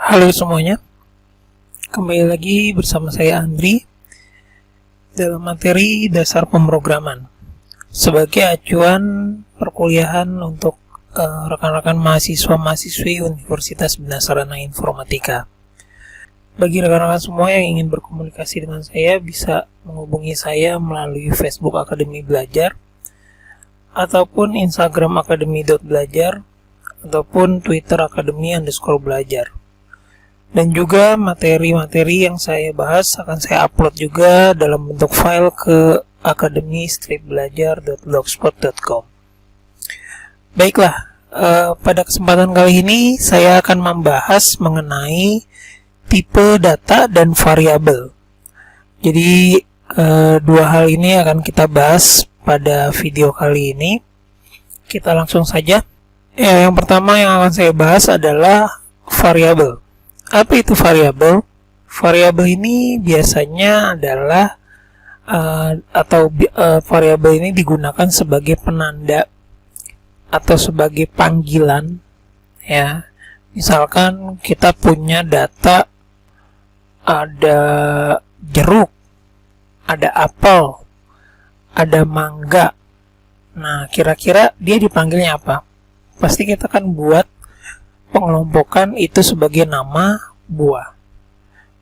Halo semuanya, kembali lagi bersama saya Andri dalam materi dasar pemrograman sebagai acuan perkuliahan untuk rekan-rekan mahasiswa-mahasiswi Universitas Bina Sarana Informatika. Bagi rekan-rekan semua yang ingin berkomunikasi dengan saya bisa menghubungi saya melalui Facebook Akademi Belajar ataupun Instagram akademi.belajar ataupun Twitter akademi_belajar. Dan juga materi-materi yang saya bahas akan saya upload juga dalam bentuk file ke akademi-belajar.blogspot.com. Baiklah, pada kesempatan kali ini saya akan membahas mengenai tipe data dan variabel. Jadi dua hal ini akan kita bahas pada video kali ini. Kita langsung saja. Yang pertama yang akan saya bahas adalah variabel. Apa itu variabel? Variabel ini biasanya adalah variabel ini digunakan sebagai penanda atau sebagai panggilan, ya. Misalkan kita punya data ada jeruk, ada apel, ada mangga. Nah, kira-kira dia dipanggilnya apa? Pasti kita akan buat pengelompokan itu sebagai nama buah.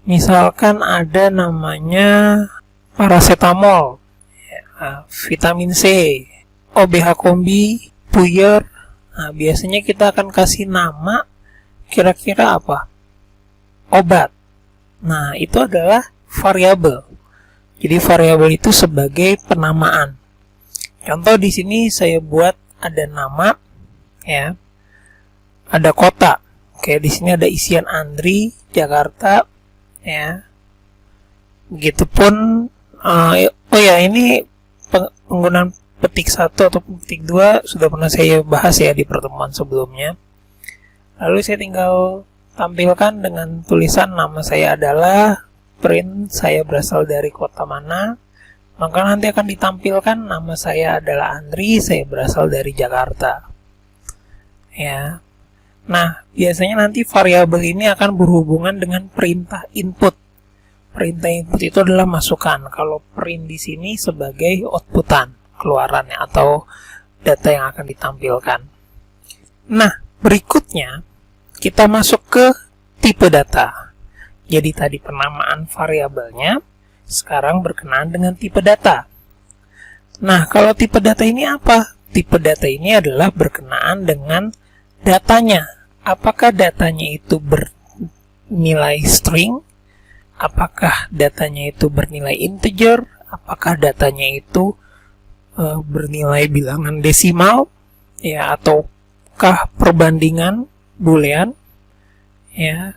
Misalkan ada namanya paracetamol, vitamin C, OBH kombi, puyer. Nah, biasanya kita akan kasih nama kira-kira apa? Obat. Nah, itu adalah variabel. Jadi variabel itu sebagai penamaan. Contoh di sini saya buat ada nama, ya. Ada kota. Oke, di sini ada isian Andri, Jakarta, ya. Begitupun ini penggunaan petik 1 atau petik 2 sudah pernah saya bahas ya di pertemuan sebelumnya. Lalu saya tinggal tampilkan dengan tulisan nama saya adalah print saya berasal dari kota mana. Maka nanti akan ditampilkan nama saya adalah Andri, saya berasal dari Jakarta. Ya. Nah, biasanya nanti variabel ini akan berhubungan dengan perintah input. Perintah input itu adalah masukan. Kalau print di sini sebagai outputan, keluarannya atau data yang akan ditampilkan. Nah, berikutnya kita masuk ke tipe data. Jadi tadi penamaan variabelnya, sekarang berkenaan dengan tipe data. Nah, kalau tipe data ini apa? Tipe data ini adalah berkenaan dengan datanya. Apakah datanya itu bernilai string? Apakah datanya itu bernilai integer? Apakah datanya itu bernilai bilangan desimal? Ya, ataukah perbandingan boolean? Ya.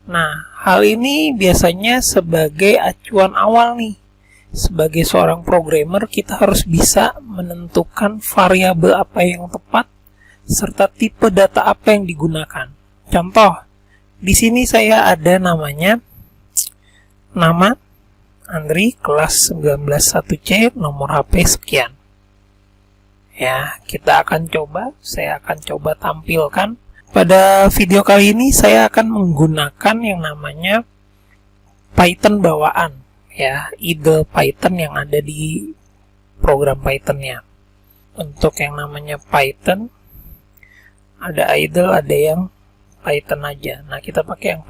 Nah, hal ini biasanya sebagai acuan awal nih. Sebagai seorang programmer, kita harus bisa menentukan variabel apa yang tepat serta tipe data apa yang digunakan. Contoh, di sini saya ada nama Andri, kelas 191C, nomor HP sekian. Ya, saya akan coba tampilkan. Pada video kali ini saya akan menggunakan yang namanya Python bawaan, ya, IDLE Python yang ada di program Python-nya. Untuk yang namanya Python ada idle, ada yang Python aja. Nah, kita pakai yang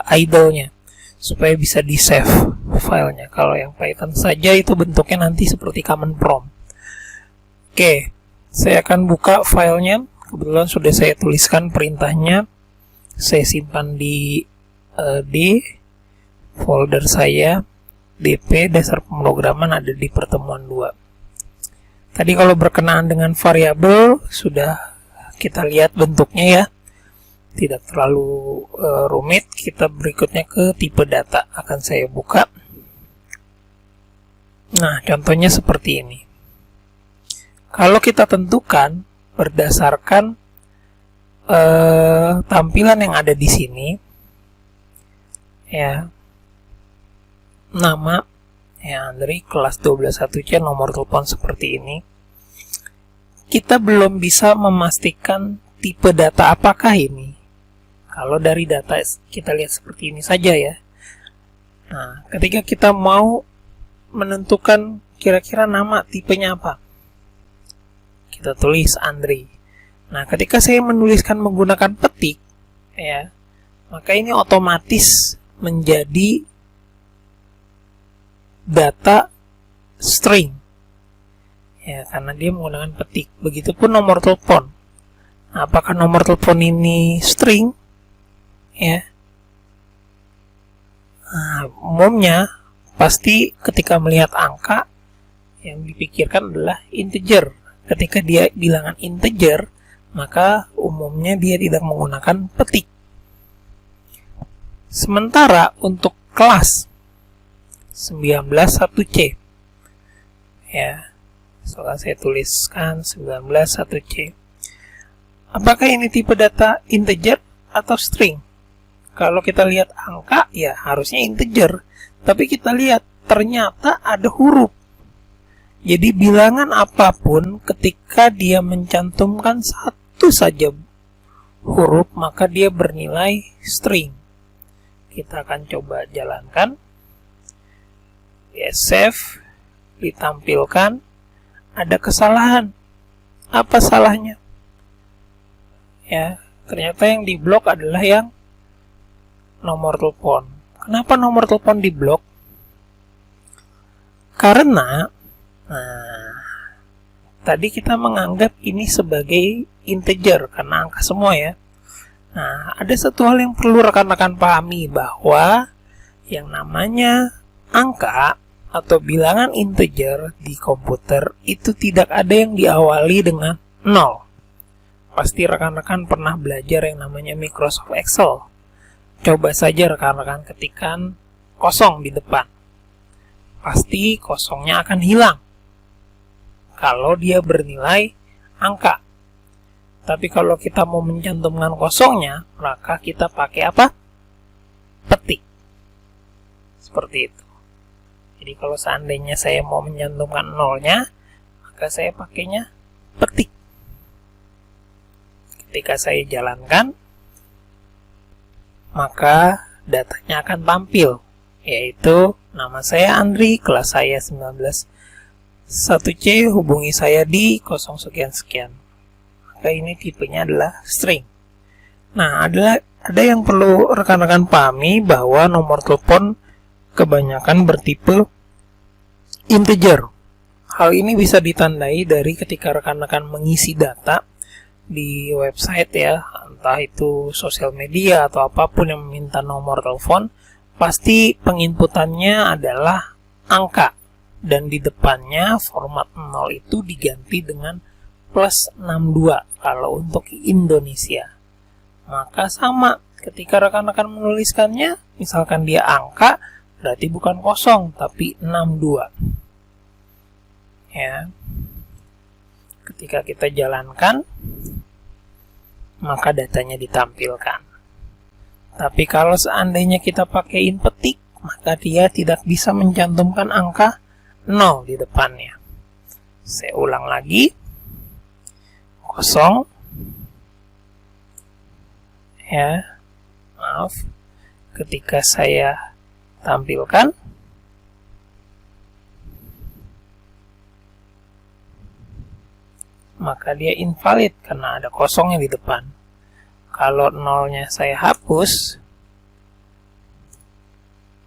idle-nya supaya bisa di save filenya. Kalau yang Python saja itu bentuknya nanti seperti command prompt. Oke, saya akan buka filenya. Kebetulan sudah saya tuliskan perintahnya. Saya simpan di folder saya DP dasar pemrograman, ada di pertemuan 2. Tadi kalau berkenaan dengan variabel sudah kita lihat bentuknya, ya. Tidak terlalu rumit. Kita berikutnya ke tipe data. Akan saya buka. Nah, contohnya seperti ini. Kalau kita tentukan berdasarkan tampilan yang ada di sini, ya, nama ya Andri, kelas 121C, nomor telepon seperti ini. Kita belum bisa memastikan tipe data apakah ini. Kalau dari data kita lihat seperti ini saja ya. Nah, ketika kita mau menentukan kira-kira nama tipenya apa, kita tulis Andri. Nah, ketika saya menuliskan menggunakan petik, ya, maka ini otomatis menjadi data string, ya, karena dia menggunakan petik. Begitupun nomor telepon. Nah, apakah nomor telepon ini string? Ya. Nah, umumnya pasti ketika melihat angka yang dipikirkan adalah integer. Ketika dia bilangan integer, maka umumnya dia tidak menggunakan petik. Sementara untuk kelas 191C, ya, soalnya saya tuliskan 191C. Apakah ini tipe data integer atau string? Kalau kita lihat angka, ya harusnya integer. Tapi kita lihat, ternyata ada huruf. Jadi bilangan apapun, ketika dia mencantumkan satu saja huruf, maka dia bernilai string. Kita akan coba jalankan. Ya, save. Ditampilkan. Ada kesalahan. Apa salahnya? Ya, ternyata yang diblok adalah yang nomor telepon. Kenapa nomor telepon diblok? Karena tadi kita menganggap ini sebagai integer karena angka semua ya. Nah, ada satu hal yang perlu rekan-rekan pahami, bahwa yang namanya angka atau bilangan integer di komputer itu tidak ada yang diawali dengan 0. Pasti rekan-rekan pernah belajar yang namanya Microsoft Excel. Coba saja rekan-rekan ketikkan kosong di depan. Pasti kosongnya akan hilang kalau dia bernilai angka. Tapi kalau kita mau mencantumkan kosongnya, maka kita pakai apa? Petik. Seperti itu. Jadi kalau seandainya saya mau mencantumkan nolnya, maka saya pakainya petik. Ketika saya jalankan, maka datanya akan tampil, yaitu nama saya Andri, kelas saya 191C, hubungi saya di 0 sekian-sekian. Maka ini tipenya adalah string. Nah, ada yang perlu rekan-rekan pahami, bahwa nomor telepon kebanyakan bertipe integer. Hal ini bisa ditandai dari ketika rekan-rekan mengisi data di website ya, entah itu sosial media atau apapun yang meminta nomor telepon, pasti penginputannya adalah angka, dan di depannya format 0 itu diganti dengan plus 62 kalau untuk Indonesia. Maka sama, ketika rekan-rekan menuliskannya, misalkan dia angka, berarti bukan kosong tapi 62. Ya. Ketika kita jalankan, maka datanya ditampilkan. Tapi kalau seandainya kita pakaiin petik, maka dia tidak bisa mencantumkan angka 0 di depannya. Saya ulang lagi. Kosong. Ya. Maaf. Ketika saya tampilkan, maka dia invalid karena ada kosongnya di depan. Kalau nolnya saya hapus,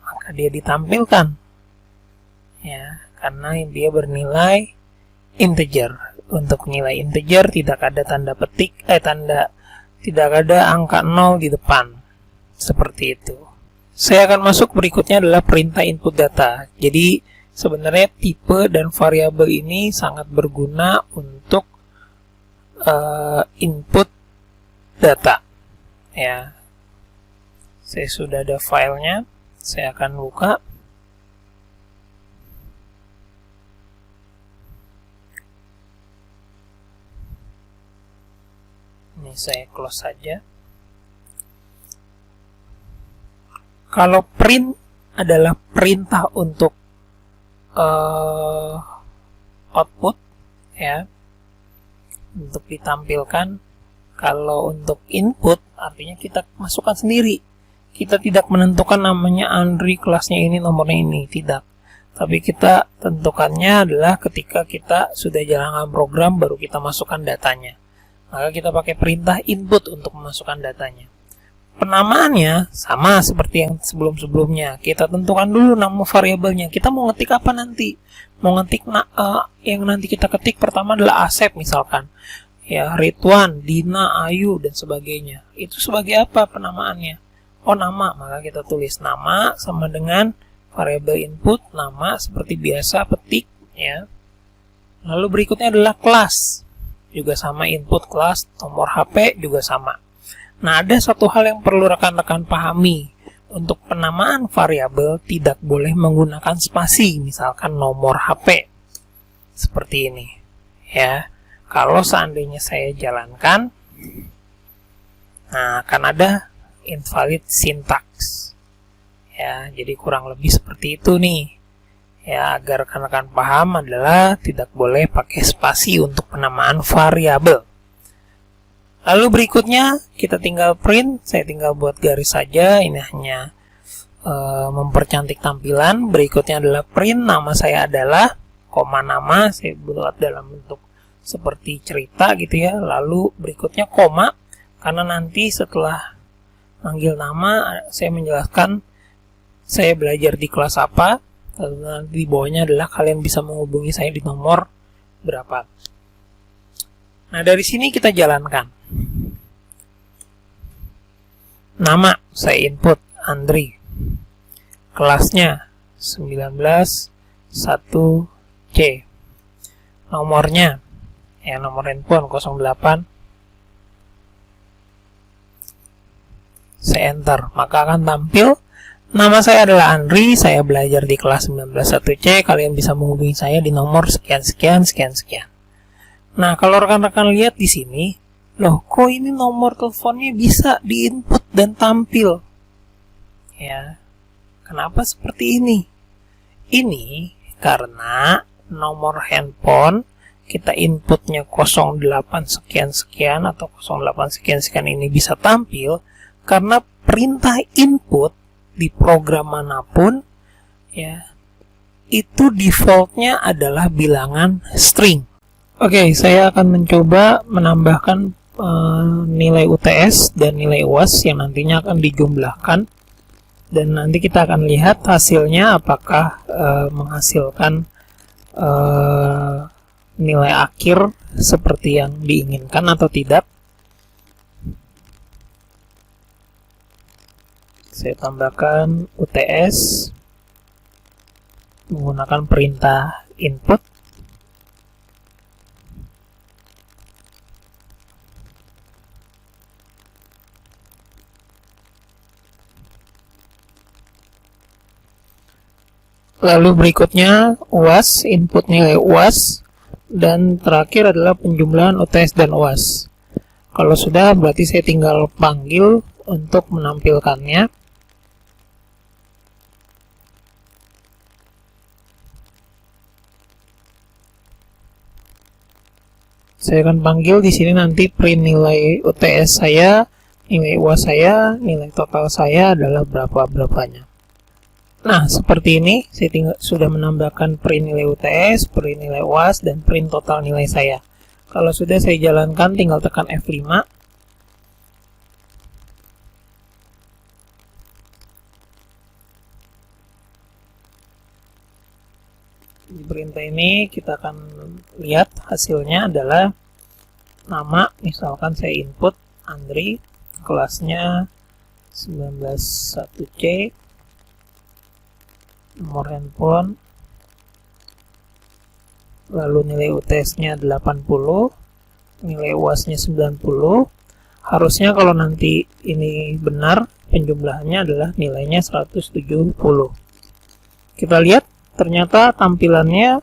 maka dia ditampilkan. Ya, karena dia bernilai integer. Untuk nilai integer tidak ada tanda petik, tidak ada angka 0 di depan. Seperti itu. Saya akan masuk berikutnya adalah perintah input data. Jadi sebenarnya tipe dan variabel ini sangat berguna untuk input data ya. Saya sudah ada filenya, saya akan buka. Ini saya close saja. Kalau print adalah perintah untuk output ya, untuk ditampilkan Kalau untuk input, artinya kita masukkan sendiri. Kita tidak menentukan namanya Andri, kelasnya ini, nomornya ini, tidak. Tapi kita tentukannya adalah ketika kita sudah jalankan program, baru kita masukkan datanya. Maka kita pakai perintah input untuk memasukkan datanya. Penamaannya sama seperti yang sebelum-sebelumnya. Kita tentukan dulu nama variabelnya. Kita mau ngetik apa nanti? Mau ngetik yang nanti kita ketik pertama adalah Asep misalkan. Ya, Ridwan, Dina, Ayu, dan sebagainya. Itu sebagai apa penamaannya? Oh, nama. Maka kita tulis nama sama dengan variabel input, nama seperti biasa, petik. Ya. Lalu berikutnya adalah kelas. Juga sama input kelas, nomor HP juga sama. Nah, ada satu hal yang perlu rekan-rekan pahami. Untuk penamaan variabel tidak boleh menggunakan spasi, misalkan nomor HP. Seperti ini. Ya. Kalau seandainya saya jalankan, nah akan ada invalid syntax. Ya, jadi kurang lebih seperti itu nih. Ya, agar rekan-rekan paham adalah tidak boleh pakai spasi untuk penamaan variabel. Lalu berikutnya kita tinggal print, saya tinggal buat garis saja, ini hanya mempercantik tampilan. Berikutnya adalah print, nama saya adalah, koma nama, saya buat dalam bentuk seperti cerita gitu ya. Lalu berikutnya koma, karena nanti setelah manggil nama, saya menjelaskan saya belajar di kelas apa, lalu nanti di bawahnya adalah kalian bisa menghubungi saya di nomor berapa. Nah, dari sini kita jalankan. Nama, saya input Andri. Kelasnya 19-1C. Nomornya, ya nomor handphone 08. Saya enter, maka akan tampil nama saya adalah Andri, saya belajar di kelas 19-1C, kalian bisa menghubungi saya di nomor sekian. Nah, kalau rekan-rekan lihat di sini, loh, kok ini nomor teleponnya bisa diinput dan tampil? Ya, kenapa seperti ini? Ini karena nomor handphone kita inputnya 08 sekian atau 08 sekian ini bisa tampil karena perintah input di program manapun ya itu defaultnya adalah bilangan string. Oke, saya akan mencoba menambahkan nilai UTS dan nilai UAS yang nantinya akan dijumlahkan, dan nanti kita akan lihat hasilnya apakah menghasilkan nilai akhir seperti yang diinginkan atau tidak. Saya tambahkan UTS menggunakan perintah input. Lalu berikutnya UAS, input nilai UAS. Dan terakhir adalah penjumlahan UTS dan UAS. Kalau sudah, berarti saya tinggal panggil untuk menampilkannya. Saya akan panggil di sini nanti print nilai UTS saya, nilai UAS saya, nilai total saya adalah berapanya. Nah, seperti ini, saya sudah menambahkan print nilai UTS, print nilai UAS, dan print total nilai saya. Kalau sudah saya jalankan, tinggal tekan F5. Di perintah ini, kita akan lihat hasilnya adalah nama, misalkan saya input Andri, kelasnya 19-1C, nomor handphone, lalu nilai UTS-nya 80, nilai UAS-nya 90. Harusnya kalau nanti ini benar, penjumlahannya adalah nilainya 170. Kita lihat, ternyata tampilannya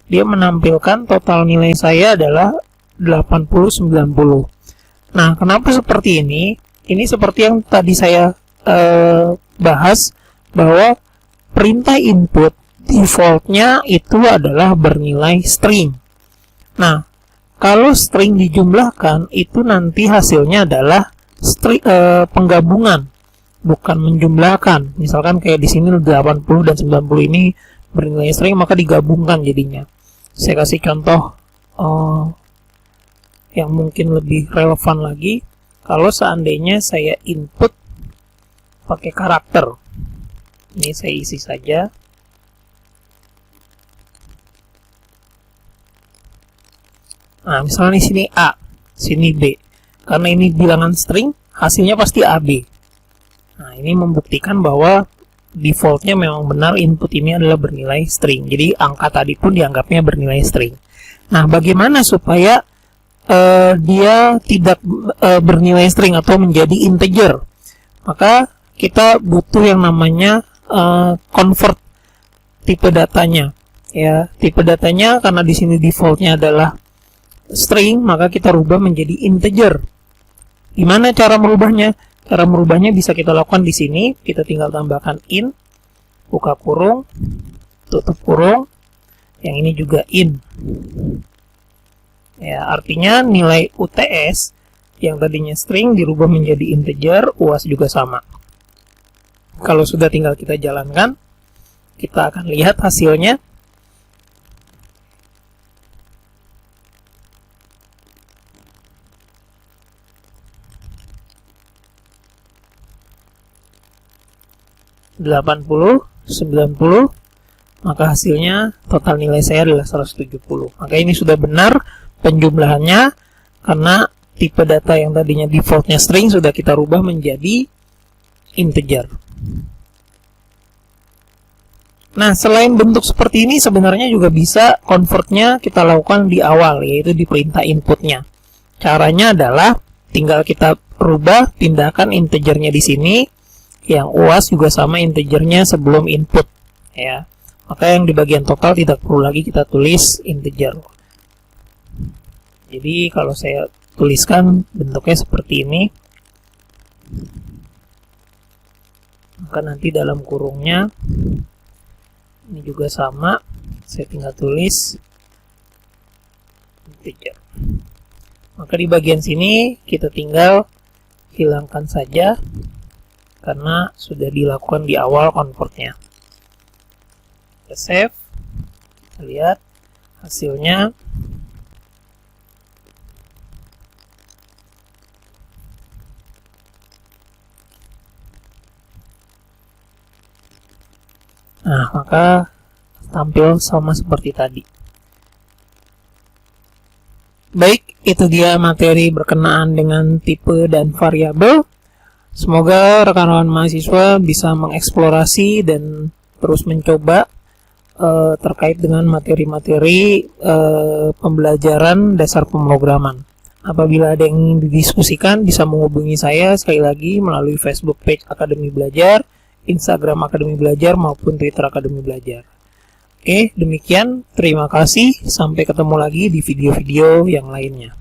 dia menampilkan total nilai saya adalah 80-90. Nah, kenapa seperti ini? Ini seperti yang tadi saya bahas, bahwa perintah input defaultnya itu adalah bernilai string. Nah, kalau string dijumlahkan itu nanti hasilnya adalah penggabungan, bukan menjumlahkan. Misalkan kayak di sini 80 dan 90 ini bernilai string, maka digabungkan jadinya. Saya kasih contoh yang mungkin lebih relevan lagi. Kalau seandainya saya input pakai karakter, ini saya isi saja. Nah, misalnya di sini A, sini B. Karena ini bilangan string, hasilnya pasti AB. Nah, ini membuktikan bahwa defaultnya memang benar input ini adalah bernilai string. Jadi angka tadi pun dianggapnya bernilai string. Nah, bagaimana supaya dia tidak bernilai string atau menjadi integer? Maka kita butuh yang namanya convert tipe datanya. Ya, tipe datanya karena di sini defaultnya adalah string, maka kita rubah menjadi integer. Gimana cara merubahnya? Cara merubahnya bisa kita lakukan di sini. Kita tinggal tambahkan in, buka kurung, tutup kurung. Yang ini juga in. Ya, artinya nilai UTS yang tadinya string dirubah menjadi integer, UAS juga sama. Kalau sudah tinggal kita jalankan, kita akan lihat hasilnya. (80, 90), maka hasilnya total nilai saya adalah 170. Maka ini sudah benar penjumlahannya, karena tipe data yang tadinya defaultnya string sudah kita rubah menjadi integer. Nah, selain bentuk seperti ini, sebenarnya juga bisa convertnya kita lakukan di awal, yaitu di perintah inputnya. Caranya adalah tinggal kita rubah, pindahkan integernya di sini. Yang UAS juga sama integernya sebelum input, ya. Maka yang di bagian total tidak perlu lagi kita tulis integer. Jadi kalau saya tuliskan bentuknya seperti ini, maka nanti dalam kurungnya ini juga sama, saya tinggal tulis integer. Maka di bagian sini kita tinggal hilangkan saja, karena sudah dilakukan di awal convertnya. Kita save, kita lihat hasilnya. Nah, maka tampil sama seperti tadi. Baik, itu dia materi berkenaan dengan tipe dan variabel. Semoga rekan-rekan mahasiswa bisa mengeksplorasi dan terus mencoba terkait dengan materi-materi pembelajaran dasar pemrograman. Apabila ada yang ingin didiskusikan, bisa menghubungi saya sekali lagi melalui Facebook page Akademi Belajar, Instagram Akademi Belajar, maupun Twitter Akademi Belajar. Oke, demikian. Terima kasih. Sampai ketemu lagi di video-video yang lainnya.